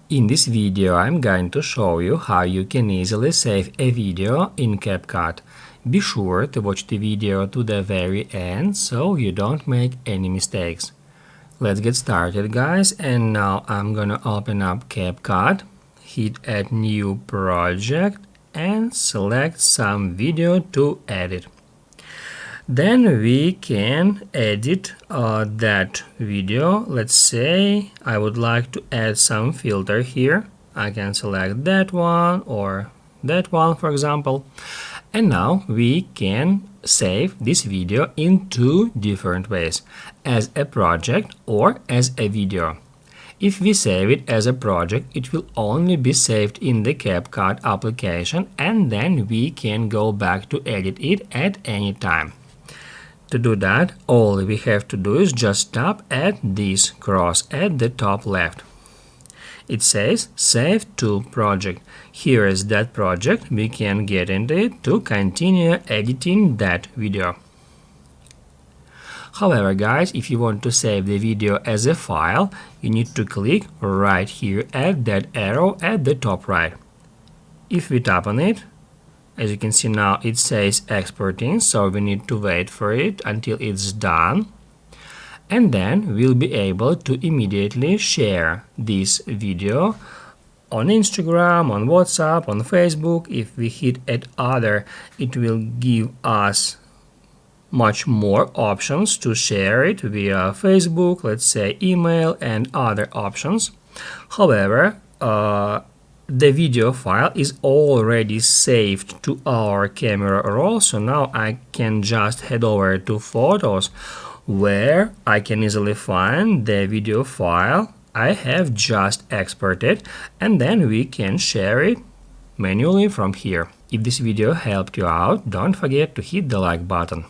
In this video, I'm going to show you how you can easily save a video in Capcut. Be sure to watch the video to the very end so you don't make any mistakes. Let's get started, guys, and now I'm gonna open up Capcut, hit Add New Project and select some video to edit. Then we can edit that video. Let's say I would like to add some filter here. I can select that one or that one, for example. And now we can save this video in two different ways, as a project or as a video. If we save it as a project, it will only be saved in the Capcut application, and then we can go back to edit it at any time. To do that, all we have to do is just tap at this cross at the top left. It says Save to Project. Here is that project. We can get into it to continue editing that video. However, guys, if you want to save the video as a file, you need to click right here at that arrow at the top right. If we tap on it, as you can see now, it says exporting, so we need to wait for it until it's done. And then we'll be able to immediately share this video on Instagram, on WhatsApp, on Facebook. If we hit add other, it will give us much more options to share it via Facebook, let's say email and other options. However, the video file is already saved to our camera roll, so now I can just head over to Photos, where I can easily find the video file I have just exported, and then we can share it manually from here. If this video helped you out, don't forget to hit the like button.